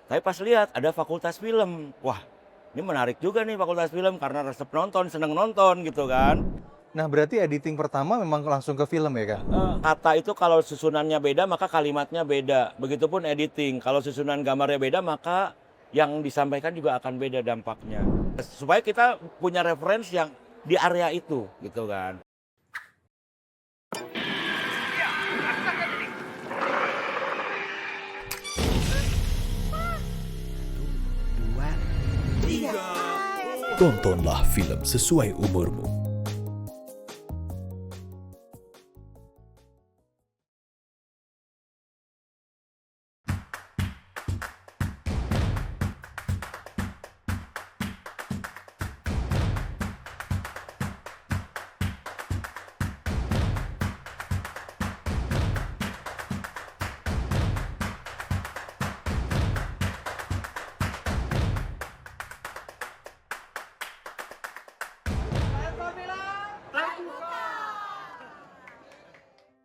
Tapi pas lihat ada fakultas film, wah ini menarik juga nih fakultas film karena resep nonton, seneng nonton gitu kan. Nah, berarti editing pertama memang langsung ke film ya, Kang? Kata itu kalau susunannya beda maka kalimatnya beda. Begitupun editing, kalau susunan gambarnya beda maka yang disampaikan juga akan beda dampaknya. Supaya kita punya referensi yang di area itu gitu kan. Tontonlah film sesuai umurmu.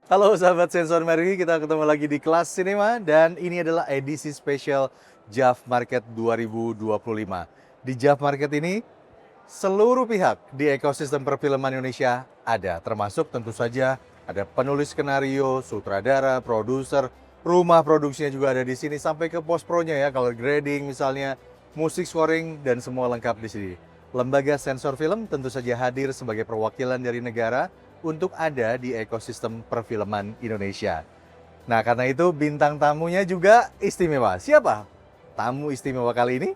Halo sahabat Sensor Mergi, kita ketemu lagi di Kelas Cinema dan ini adalah edisi spesial JAF Market 2025. Di JAF Market ini, seluruh pihak di ekosistem perfilman Indonesia ada, termasuk tentu saja ada penulis skenario, sutradara, produser, rumah produksinya juga ada di sini sampai ke post pro-nya ya, color grading misalnya, musik scoring dan semua lengkap di sini. Lembaga sensor film tentu saja hadir sebagai perwakilan dari negara untuk ada di ekosistem perfilman Indonesia. Nah, karena itu bintang tamunya juga istimewa. Siapa tamu istimewa kali ini?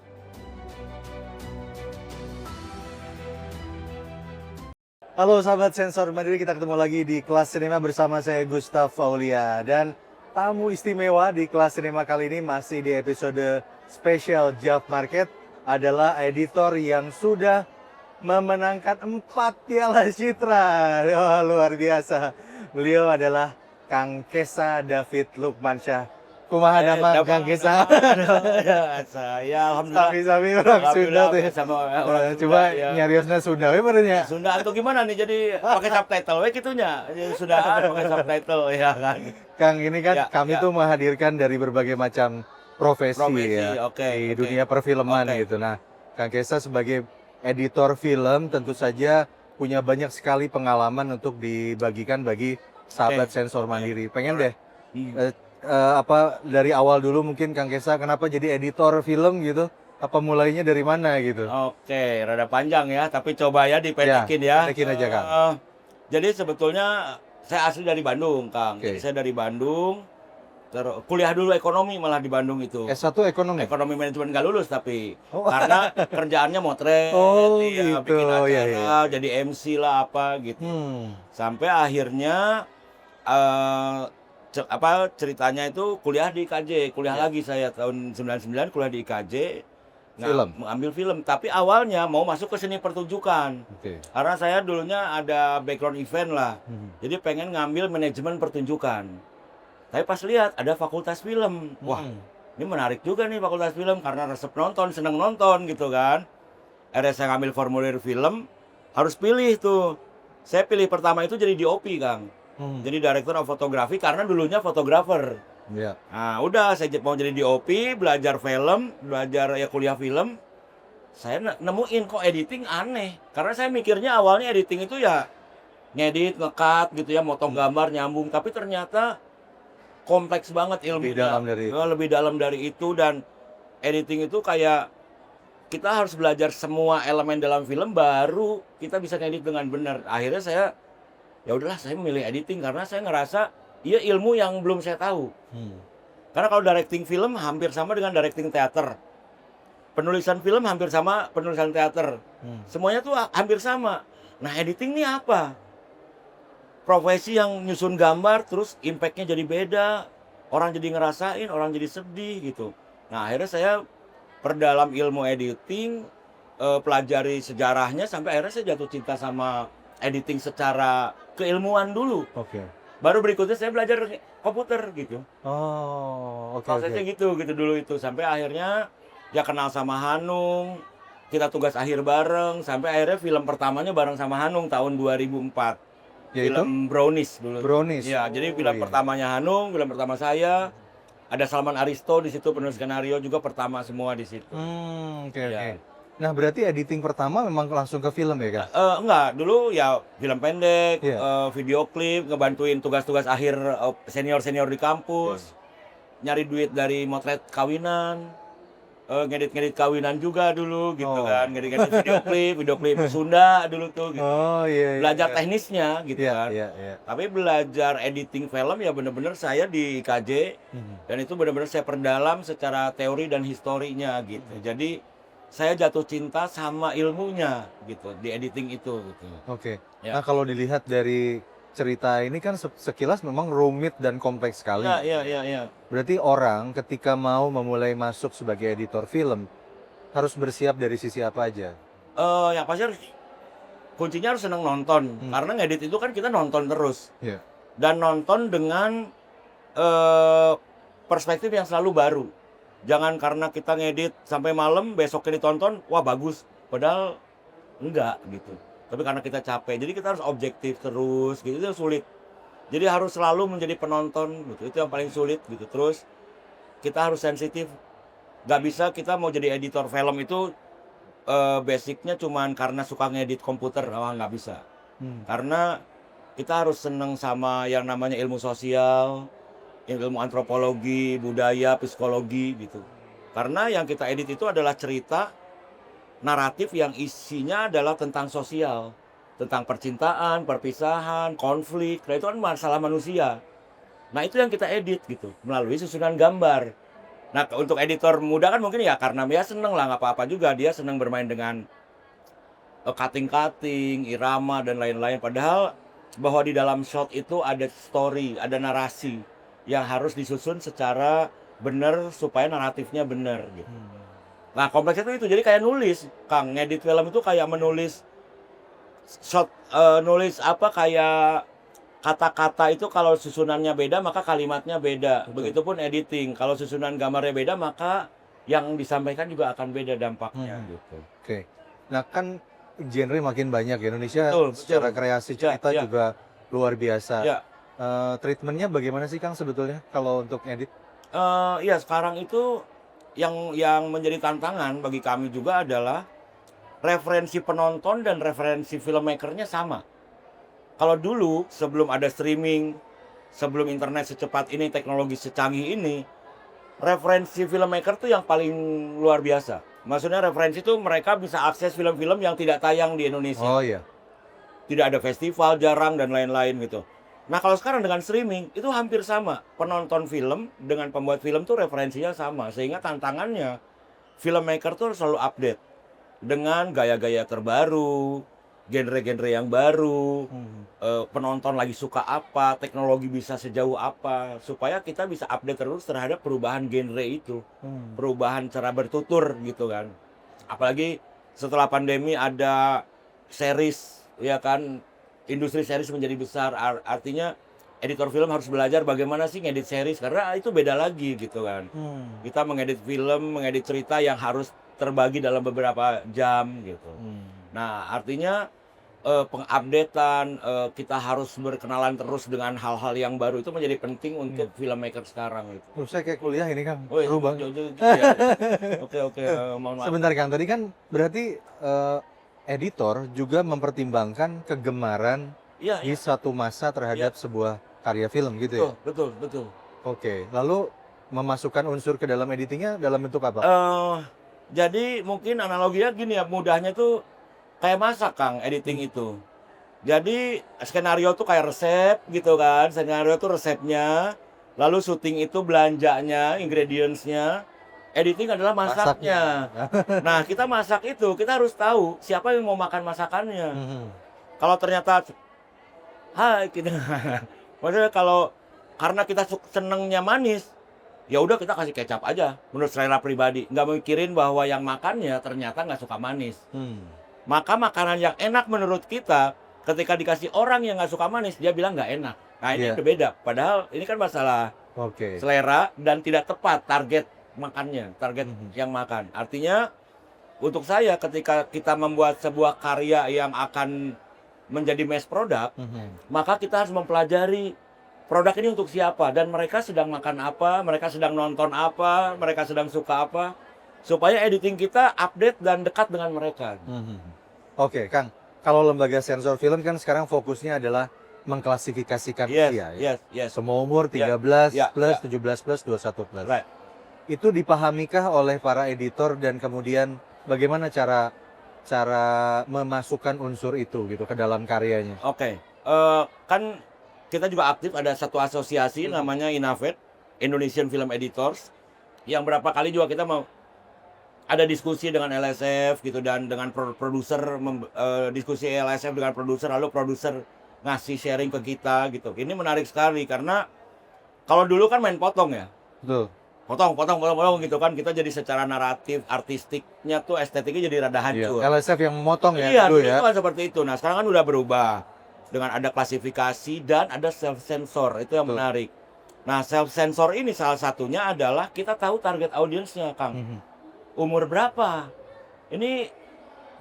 Halo sahabat sensor Mandiri, kita ketemu lagi di Kelas Cinema bersama saya Gustaf Aulia. Dan tamu istimewa di Kelas Cinema kali ini masih di episode spesial JAF Market adalah editor yang sudah memenangkan 4 Piala Citra. Oh, luar biasa. Beliau adalah Kang Kesa David Lukmansyah. Kumaha damang Kang Kesa? Saya alhamdulillah. Sami-sami orang Sunda tuh ya. Sama orang Sunda, Coba ya. nyariosna Sunda we benernya. Sunda atau gimana nih jadi pakai subtitle we gitunya. Sudah pakai subtitle ya kan. Kang, ini kan Ya, kami ya. tuh menghadirkan dari berbagai macam profesi ya Oke, di oke. dunia perfilman Oke. gitu. Nah, Kang Kesa sebagai editor film tentu saja punya banyak sekali pengalaman untuk dibagikan bagi sahabat sensor mandiri. Pengen deh Hmm. apa dari awal dulu mungkin Kang Kesa kenapa jadi editor film gitu? Apa mulainya dari mana gitu? Oke, rada panjang ya, tapi coba ya dipendekin ya. pendekin aja, Kang. Jadi sebetulnya saya asli dari Bandung, Kang. Oke. Jadi saya dari Bandung, kuliah dulu ekonomi malah di Bandung itu. S1 ekonomi. Ekonomi manajemen nggak lulus tapi Oh. karena kerjaannya motret, Oh, iya, gitu. bikin acara, Iya, iya. jadi MC lah apa gitu. Sampai akhirnya ceritanya itu kuliah di IKJ, kuliah Ya. lagi saya tahun 99 kuliah di IKJ. Film. Mengambil film, tapi awalnya mau masuk ke seni pertunjukan. Oke. Karena saya dulunya ada background event lah. Jadi pengen ngambil manajemen pertunjukan. Tapi pas lihat ada fakultas film. Wah, ini menarik juga nih fakultas film karena resep nonton, seneng nonton gitu kan. Akhirnya saya ngambil formulir film, harus pilih tuh. Saya pilih pertama itu jadi DOP, Kang. Jadi Director of Photography karena dulunya fotografer. Ya. Nah, udah saya mau jadi DOP, belajar film, belajar ya kuliah film. Saya nemuin kok editing aneh. Karena saya mikirnya awalnya editing itu ya ngedit, nge-cut gitu ya, motong gambar, nyambung. Tapi ternyata kompleks banget ilmunya. Lebih dalam dari itu dan editing itu kayak kita harus belajar semua elemen dalam film baru kita bisa ngedit dengan benar. Akhirnya saya ya udahlah saya memilih editing karena saya ngerasa iya ilmu yang belum saya tahu. Karena kalau directing film hampir sama dengan directing teater. Penulisan film hampir sama penulisan teater. Semuanya tuh hampir sama. Nah, editing ini apa? Profesi yang nyusun gambar terus impact-nya jadi beda. Orang jadi ngerasain, orang jadi sedih gitu. Nah, akhirnya saya perdalam ilmu editing, pelajari sejarahnya sampai akhirnya saya jatuh cinta sama editing secara keilmuan dulu. Oke. Baru berikutnya saya belajar komputer gitu. Oh, oke. Prosesnya gitu dulu itu sampai akhirnya ya kenal sama Hanung, kita tugas akhir bareng sampai akhirnya film pertamanya bareng sama Hanung tahun 2004. Yaitu? Film Brownies dulu. Brownies. Ya, jadi Oh, film iya. pertamanya Hanung, film pertama saya. Ada Salman Aristo di situ penulis skenario juga pertama semua di situ. Oke, oke. Ya. Nah, berarti editing pertama memang langsung ke film ya, Kak? Enggak, dulu ya film pendek, Iya. video klip, ngebantuin tugas-tugas akhir senior-senior di kampus, nyari duit dari motret kawinan, ngedit-ngedit kawinan juga dulu gitu Oh. kan, ngedit-ngedit video klip Sunda dulu tuh gitu. Oh, iya, iya. Belajar iya. teknisnya gitu Iya, kan. iya, iya. Tapi belajar editing film ya bener-bener saya di IKJ dan itu bener-bener saya perdalam secara teori dan historinya gitu. Jadi saya jatuh cinta sama ilmunya gitu di editing itu gitu. Oke. Ya. Nah, kalau dilihat dari cerita ini kan sekilas memang rumit dan kompleks sekali. Iya. Berarti orang ketika mau memulai masuk sebagai editor film harus bersiap dari sisi apa aja? Yang pasti kuncinya harus seneng nonton karena ngedit itu kan kita nonton terus Iya. dan nonton dengan perspektif yang selalu baru. Jangan karena kita ngedit sampai malam besoknya ditonton, wah bagus, padahal enggak gitu. Tapi karena kita capek, jadi kita harus objektif terus gitu, itu sulit. Jadi harus selalu menjadi penonton gitu, itu yang paling sulit gitu. Terus kita harus sensitif, nggak bisa kita mau jadi editor film itu basicnya cuman karena suka ngedit komputer, nggak bisa. Karena kita harus seneng sama yang namanya ilmu sosial, ilmu antropologi, budaya, psikologi gitu. Karena yang kita edit itu adalah cerita naratif yang isinya adalah tentang sosial, tentang percintaan, perpisahan, konflik. Nah, itu kan masalah manusia. Nah, itu yang kita edit gitu melalui susunan gambar. Nah, untuk editor muda kan mungkin ya karena dia seneng lah, nggak apa-apa juga dia seneng bermain dengan cutting-cutting, irama dan lain-lain. Padahal bahwa di dalam shot itu ada story, ada narasi yang harus disusun secara benar supaya naratifnya benar gitu. Nah, kompleksnya itu jadi kayak nulis, Kang. Ngedit film itu kayak menulis shot, nulis apa kayak kata-kata itu kalau susunannya beda maka kalimatnya beda. Begitupun editing, kalau susunan gambarnya beda maka yang disampaikan juga akan beda dampaknya gitu. Oke. Nah, kan genre makin banyak ya. Indonesia Betul. secara kreasi cerita Ya. juga luar biasa. Ya. Treatmentnya bagaimana sih, Kang, sebetulnya kalau untuk edit? Iya, sekarang itu yang menjadi tantangan bagi kami juga adalah referensi penonton dan referensi filmmakernya sama. Kalau dulu sebelum ada streaming, sebelum internet secepat ini, teknologi secanggih ini, referensi filmmaker tuh yang paling luar biasa. Maksudnya referensi itu mereka bisa akses film-film yang tidak tayang di Indonesia. Oh iya. Tidak ada festival, jarang dan lain-lain gitu. Nah, kalau sekarang dengan streaming itu hampir sama. Penonton film dengan pembuat film tuh referensinya sama, sehingga tantangannya filmmaker tuh harus selalu update dengan gaya-gaya terbaru, genre-genre yang baru, penonton lagi suka apa, teknologi bisa sejauh apa, supaya kita bisa update terus terhadap perubahan genre itu, perubahan cara bertutur gitu kan. Apalagi setelah pandemi ada series, ya kan, industri series menjadi besar, artinya editor film harus belajar bagaimana sih ngedit series, karena itu beda lagi gitu kan. Kita mengedit film, mengedit cerita yang harus terbagi dalam beberapa jam gitu. Nah, artinya pengupdatean, kita harus berkenalan terus dengan hal-hal yang baru itu menjadi penting untuk filmmaker sekarang gitu. Saya kayak kuliah ini, Kang. Oh, Seru banget. ya. Oke, mohon maaf. Sebentar, Kang. Tadi kan berarti editor juga mempertimbangkan kegemaran Iya, di suatu masa terhadap sebuah karya film gitu ya? betul. Oke. Lalu memasukkan unsur ke dalam editingnya dalam bentuk apa? Jadi mungkin analoginya gini ya, mudahnya tuh kayak masak, Kang, editing itu. Jadi skenario tuh kayak resep gitu kan, skenario tuh resepnya, lalu syuting itu belanjanya, ingredientsnya, editing adalah masaknya. Nah, kita masak itu, kita harus tahu siapa yang mau makan masakannya. Kalau ternyata, kita, maksudnya kalau karena kita senengnya manis, ya udah kita kasih kecap aja, menurut selera pribadi. Nggak mikirin bahwa yang makannya ternyata nggak suka manis. Maka makanan yang enak menurut kita, ketika dikasih orang yang nggak suka manis, dia bilang nggak enak. Nah, ini udah beda. Padahal ini kan masalah selera dan tidak tepat target makannya, target yang makan. Artinya, untuk saya ketika kita membuat sebuah karya yang akan menjadi mass product, maka kita harus mempelajari produk ini untuk siapa dan mereka sedang makan apa, mereka sedang nonton apa, mereka sedang suka apa, supaya editing kita update dan dekat dengan mereka. Oke, Kang. Kalau lembaga sensor film kan sekarang fokusnya adalah mengklasifikasikan Yes, usia ya. yes. Semua umur Ya, 13 ya, plus, ya. 17 plus, 21 plus. Right. Itu dipahamikah oleh para editor dan kemudian bagaimana cara memasukkan unsur itu gitu ke dalam karyanya? Oke, kan kita juga aktif ada satu asosiasi namanya INAVED, Indonesian Film Editors, yang berapa kali juga kita mau ada diskusi dengan LSF gitu dan dengan produser diskusi LSF dengan produser lalu produser ngasih sharing ke kita gitu. Ini menarik sekali karena kalau dulu kan main potong ya. Betul. Potong gitu kan kita jadi secara naratif artistiknya tuh estetiknya jadi rada Iya. hancur. LSF yang memotong ya Iya, dulu dulu ya. kan seperti itu. Nah, sekarang kan udah berubah dengan ada klasifikasi dan ada self sensor. Itu yang Betul. menarik. Nah, self sensor ini salah satunya adalah kita tahu target audiensnya, Kang. Umur berapa? Ini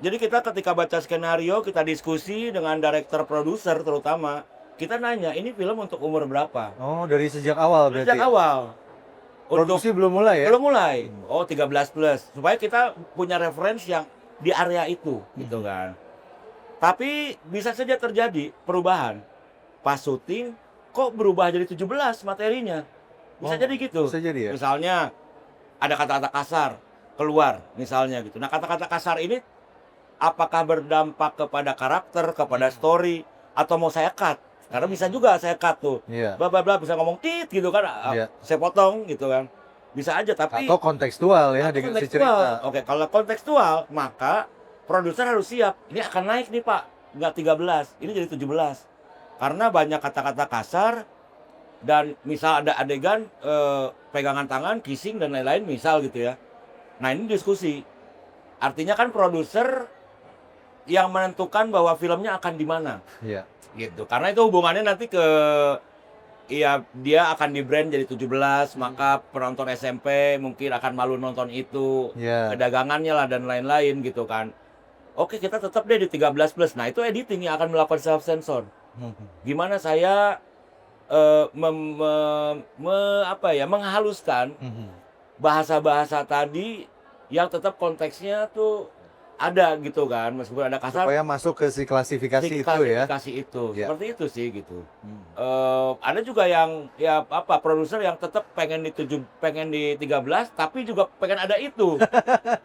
jadi kita ketika baca skenario, kita diskusi dengan director produser terutama, kita nanya, ini film untuk umur berapa? Oh, dari sejak awal berarti. Sejak awal. Untuk Produksi belum mulai ya? belum mulai. Oh, 13 plus. Supaya kita punya referensi yang di area itu, gitu kan. Tapi bisa saja terjadi perubahan. Pas syuting, kok berubah jadi 17 materinya? Bisa Oh, jadi gitu. bisa jadi ya? Misalnya, ada kata-kata kasar keluar, misalnya gitu. Nah, kata-kata kasar ini apakah berdampak kepada karakter, kepada story, atau mau saya cut? Karena bisa juga saya cut tuh. Iya. Bla bla bla, bisa ngomong tit gitu kan. Iya. Saya potong gitu kan. Bisa aja, tapi Atau kontekstual ya atau dengan si kontekstual. cerita. Oke, kalau kontekstual, maka produser harus siap. Ini akan naik nih, Pak. Nggak 13, ini jadi 17. Karena banyak kata-kata kasar dan misal ada adegan pegangan tangan, kissing dan lain-lain misal gitu ya. Nah, ini diskusi. Artinya kan produser yang menentukan bahwa filmnya akan di mana Iya. gitu. Karena itu hubungannya nanti ke iya, dia akan di-brand jadi 17, maka penonton SMP mungkin akan malu nonton itu. Iya. Kedagangannya lah dan lain-lain gitu kan. Oke, kita tetap deh di 13 plus. Nah, itu editing yang akan melakukan self sensor. Gimana saya menghaluskan bahasa-bahasa tadi yang tetap konteksnya tuh ada gitu kan, meskipun ada kasar. Supaya masuk ke si klasifikasi itu ya. Klasifikasi itu. Ya. Seperti itu sih gitu. Ada juga yang ya apa produser yang tetap pengen di 13 tapi juga pengen ada itu.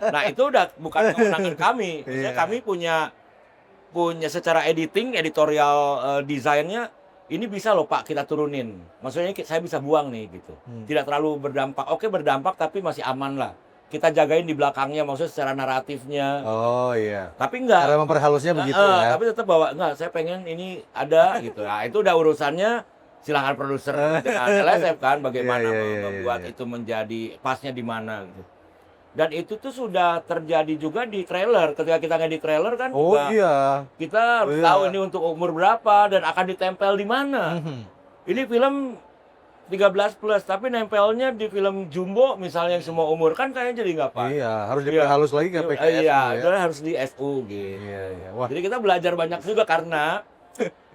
Nah, itu udah bukan kewenangan kami. Maksudnya Iya. kami punya secara editing, editorial desainnya ini bisa loh Pak kita turunin. Maksudnya saya bisa buang nih gitu. Tidak terlalu berdampak. Oke, berdampak tapi masih aman lah. Kita jagain di belakangnya maksudnya secara naratifnya. Oh iya. Tapi enggak. Cara memperhalusnya begitu ya. Tapi tetap bawa enggak, saya pengen ini ada gitu. Nah, itu udah urusannya silahkan produser dengan LSF kan bagaimana Iya. membuat itu menjadi pasnya di mana gitu. Dan itu tuh sudah terjadi juga di trailer. Ketika kita ngedit trailer kan Oh juga iya. kita harus Iya. tahu ini untuk umur berapa dan akan ditempel di mana. Ini film 13 plus tapi nempelnya di film Jumbo misalnya yang semua umur kan kayaknya jadi nggak pas. Iya, harus Iya. diperhalus lagi ke PKS Iya, ya. itu harus di SU gitu. Iya. Wah, Jadi kita belajar banyak juga karena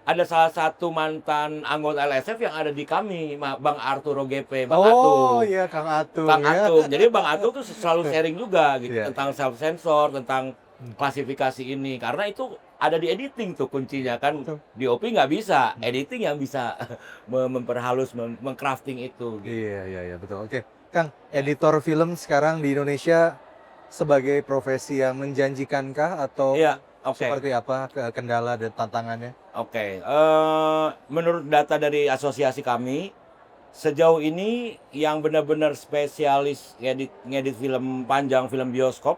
ada salah satu mantan anggota LSF yang ada di kami, Bang Arturo GP, Bang oh Atung. iya Kang Atung Bang ya. Atung. Jadi Bang Atung tuh selalu sharing juga gitu Iya. tentang self sensor, tentang klasifikasi ini. Karena itu ada di editing tuh kuncinya kan. Betul. DOP nggak bisa, editing yang bisa memperhalus, mengcrafting itu. Gitu. Iya, betul. Oke, Kang, editor film sekarang di Indonesia sebagai profesi yang menjanjikankah atau Iya, oke. seperti apa kendala dan tantangannya? Oke, menurut data dari asosiasi kami, sejauh ini yang benar-benar spesialis ngedit film panjang, film bioskop,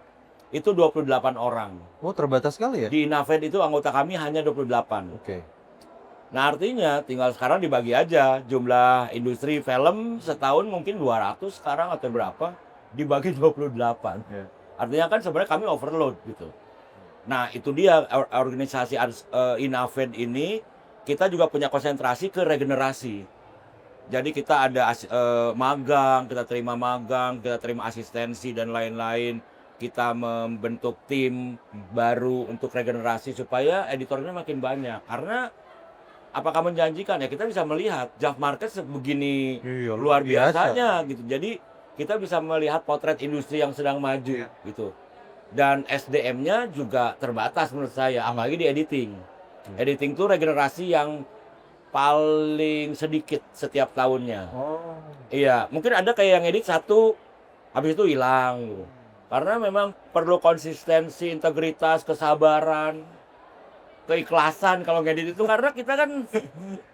itu 28 orang. Oh, terbatas sekali ya? Di Inaved itu anggota kami hanya 28. Oke. Nah, artinya tinggal sekarang dibagi aja jumlah industri film setahun mungkin 200 sekarang atau berapa, dibagi 28. Iya. Artinya kan sebenarnya kami overload gitu. Nah, itu dia organisasi Inaved ini, kita juga punya konsentrasi ke regenerasi. Jadi kita ada magang, kita terima asistensi dan lain-lain. Kita membentuk tim baru untuk regenerasi supaya editornya makin banyak. Karena apakah menjanjikan? Ya kita bisa melihat Jav Market sebegini Iya, luar biasanya gitu. Jadi kita bisa melihat potret industri yang sedang maju gitu. Dan SDM-nya juga terbatas menurut saya, apalagi di editing. Editing tuh regenerasi yang paling sedikit setiap tahunnya. Oh. Iya, mungkin ada kayak yang edit satu, habis itu hilang gitu. Karena memang perlu konsistensi, integritas, kesabaran, keikhlasan kalau ngedit itu karena kita kan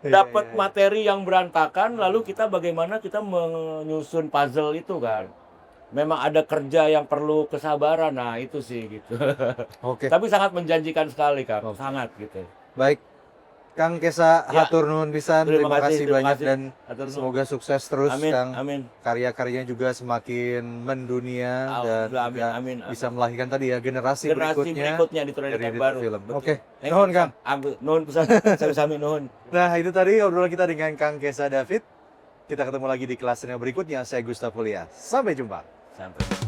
dapat materi yang berantakan, lalu kita bagaimana kita menyusun puzzle itu kan. Memang ada kerja yang perlu kesabaran, nah itu sih gitu. Oke, Tapi sangat menjanjikan sekali Kang, Oke. sangat gitu. baik. Kang Kesa, Ya. hatur nuhun pisan. Terima Terima kasih kasih, banyak dan Hatur nuhun. semoga sukses terus, Amin, Kang. amin. Karya-karyanya juga semakin mendunia dan Alhamdulillah, juga amin, amin. bisa melahirkan tadi ya generasi Generasi berikutnya di dari Trinidad editor baru. film. Betul. Oke, Thank nuhun, you, Kang. Nuhun pesan, sami-sami nuhun. Nah, itu tadi obrolan kita dengan Kang Kesa David. Kita ketemu lagi di kelas yang berikutnya. Saya Gustaf Mulia. Sampai jumpa. Sampai.